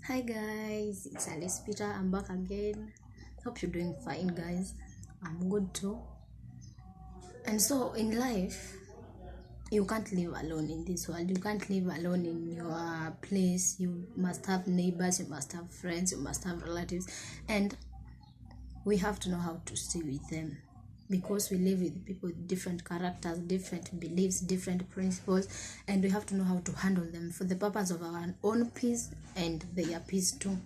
Hi guys, it's Alice Peter. I'm back again. Hope you're doing fine, guys. I'm good too. And so, in life, you can't live alone in this world. You can't live alone in your place. You must have neighbors, you must have friends, you must have relatives, and we have to know how to stay with them because we live with people with different characters, different beliefs, different principles, and we have to know how to handle them for the purpose of our own peace and their peace too.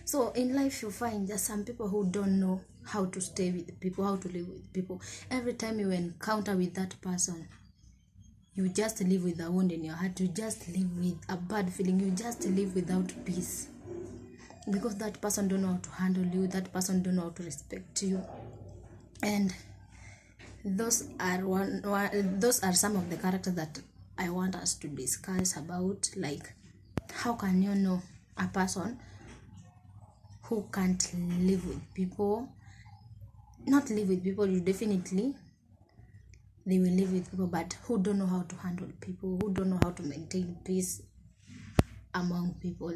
So in life, you find there's some people who don't know how to stay with people, how to live with people. Every time you encounter with that person, you just live with a wound in your heart. You just live with a bad feeling. You just live without peace because that person don't know how to handle you. That person don't know how to respect you, and those are some of the characters that I want us to discuss about. Like, how can you know a person who can't live with people? Not live with people, you definitely they will live with people, but who don't know how to handle people, who don't know how to maintain peace among people.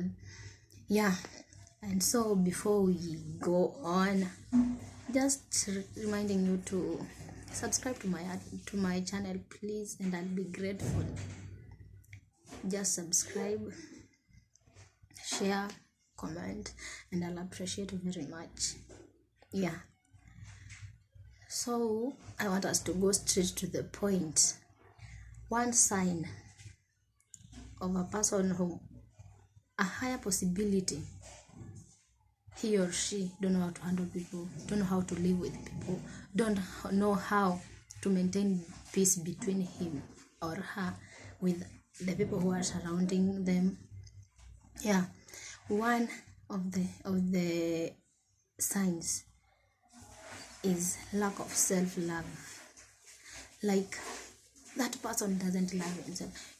Yeah. And so before we go on, just reminding you to subscribe to my channel, please, and I'll be grateful. Just subscribe, share, comment, and I'll appreciate it very much. Yeah. So I want us to go straight to the point. One sign of a person who a higher possibility he or she don't know how to handle people, don't know how to live with people, don't know how to maintain peace between him or her with the people who are surrounding them. Yeah, one of the signs is lack of self-love. Like, that person doesn't love himself.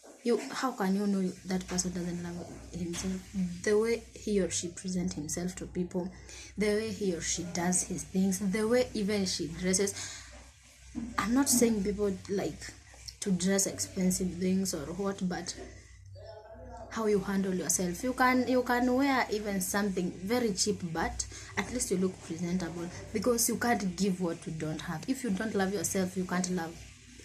How can you know that person doesn't love himself? The way he or she presents himself to people, the way he or she does his things, the way even she dresses. I'm not saying people like to dress expensive things or what, but how you handle yourself. You can wear even something very cheap, but at least you look presentable, because you can't give what you don't have. If you don't love yourself, you can't love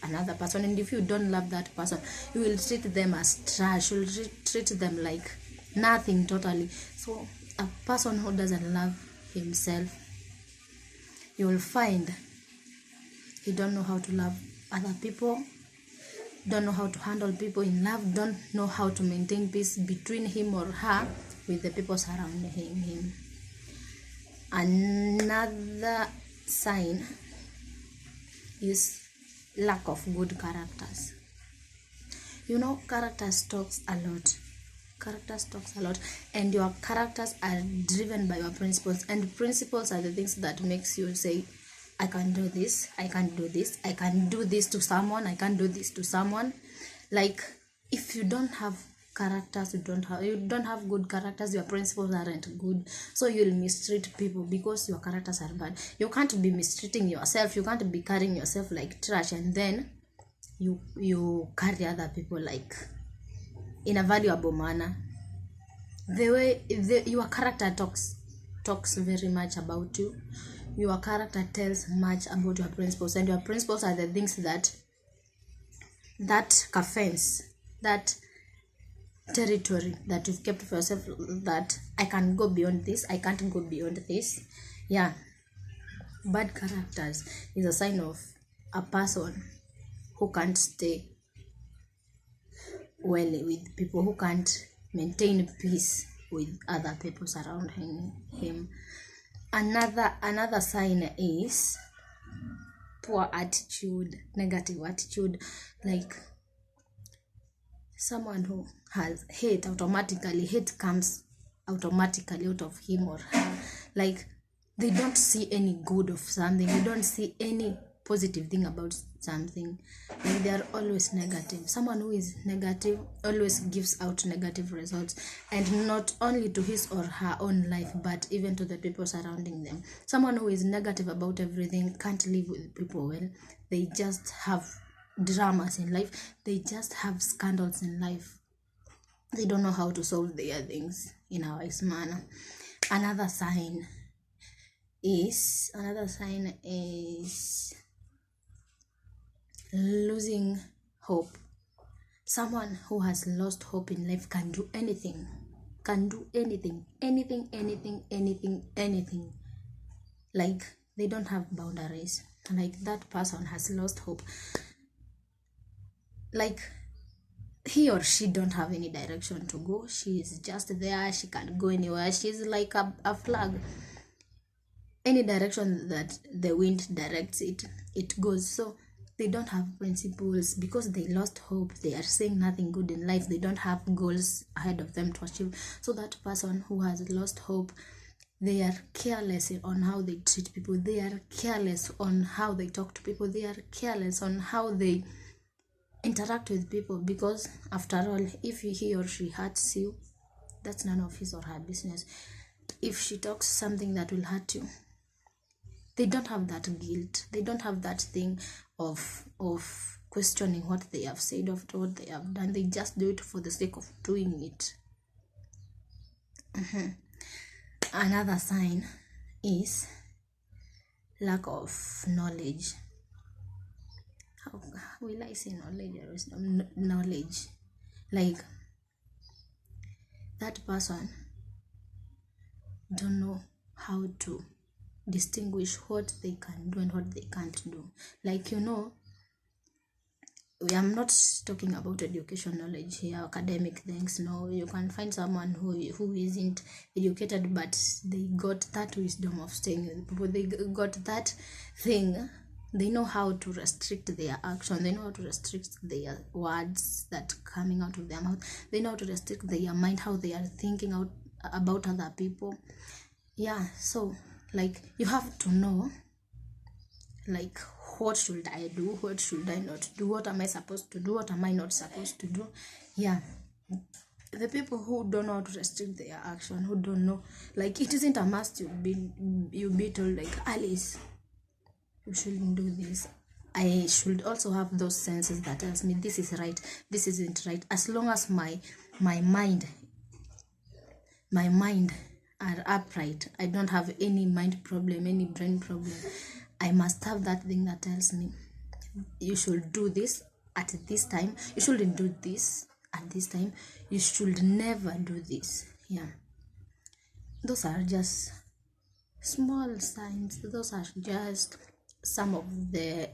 another person, and if you don't love that person, you will treat them as trash. You will treat them like nothing totally. So a person who doesn't love himself, you will find he don't know how to love other people, don't know how to handle people in love, don't know how to maintain peace between him or her with the people surrounding him. Another sign is lack of good characters. Characters talks a lot, and your characters are driven by your principles, and principles are the things that makes you say, I can do this, I can do this, I can do this to someone, I can do this to someone. Like, if you don't have characters, you don't have good characters, your principles aren't good, so you'll mistreat people because your characters are bad. You can't be mistreating yourself, you can't be carrying yourself like trash, and then you carry other people like in a valuable manner. The way your character talks very much about you. Your character tells much about your principles, and your principles are the things that fence, that territory that you've kept for yourself, that I can go beyond this, I can't go beyond this. Yeah. Bad characters is a sign of a person who can't stay well with people, who can't maintain peace with other people surrounding him. Another sign is poor attitude, negative attitude. Like, someone who has hate comes automatically out of him or her. Like, they don't see any good of something, they don't see any positive thing about something. Like, they are always negative. Someone who is negative always gives out negative results, and not only to his or her own life, but even to the people surrounding them. Someone who is negative about everything can't live with people well. They just have dramas in life, they just have scandals in life. They don't know how to solve their things in a wise manner. Another sign is losing hope. Someone who has lost hope in life can do anything. Anything. Like, they don't have boundaries. Like, that person has lost hope. Like, he or she don't have any direction to go. She is just there. She can't go anywhere. She's like a flag. Any direction that the wind directs it goes. So they don't have principles because they lost hope. They are seeing nothing good in life. They don't have goals ahead of them to achieve. So that person who has lost hope, they are careless on how they treat people. They are careless on how they talk to people. They are careless on how they interact with people, because after all, if he or she hurts you, that's none of his or her business. If she talks something that will hurt you, they don't have that guilt. They don't have that thing of questioning what they have said, of what they have done. They just do it for the sake of doing it. Another sign is lack of knowledge. How will I say knowledge or wisdom? Knowledge. Like, that person don't know how to distinguish what they can do and what they can't do. Like, I'm not talking about education knowledge here, academic things. No, you can find someone who isn't educated, but they got that wisdom of staying with people. They got that thing. They know how to restrict their action. They know how to restrict their words that coming out of their mouth. They know how to restrict their mind, how they are thinking out about other people. Yeah, so like, you have to know, like, what should I do, what should I not do, what am I supposed to do, what am I not supposed to do. Yeah, the people who don't know how to restrict their action, who don't know, like, it isn't a must you be told, like, Alice, you shouldn't do this. I should also have those senses that tells me this is right, this isn't right. As long as my mind are upright, I don't have any mind problem, any brain problem, I must have that thing that tells me you should do this at this time, you shouldn't do this at this time, you should never do this. Yeah, those are just small signs. Those are just some of the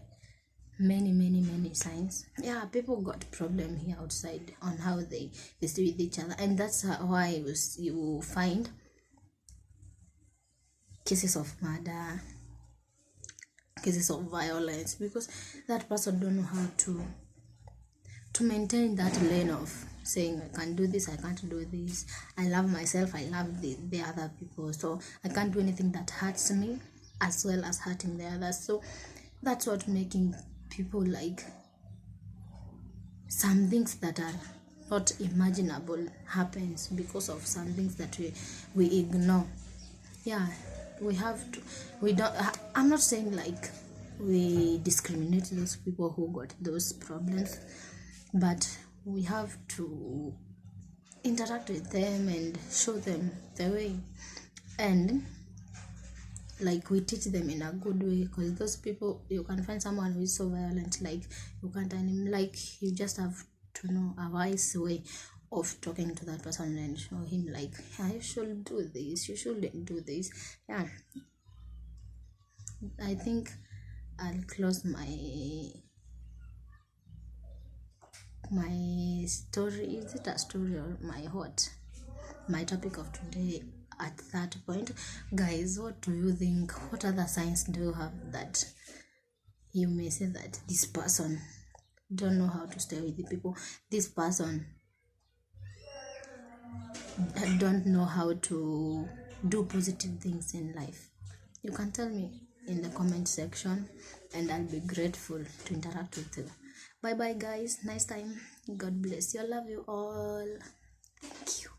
many signs. Yeah, people got problem here outside on how they stay with each other, and that's why you find cases of murder, cases of violence, because that person don't know how to maintain that lane of saying, I can do this, I can't do this, I love myself, I love the other people, so I can't do anything that hurts me as well as hurting the others. So that's what making people, like, some things that are not imaginable happens because of some things that we ignore. Yeah, we have to, we don't, I'm not saying like we discriminate those people who got those problems, but we have to interact with them and show them the way, and like, we teach them in a good way, because those people, you can find someone who is so violent, like, you can't tell him, like, you just have to know a wise way of talking to that person and show him, like, yeah, you should do this, you shouldn't do this. Yeah, I think I'll close my story. Is it a story or my topic of today at that point? Guys, what do you think? What other signs do you have that you may say that this person don't know how to stay with the people, this person don't know how to do positive things in life? You can tell me in the comment section, and I'll be grateful to interact with you. Bye bye guys, nice time, God bless you, I love you all, thank you.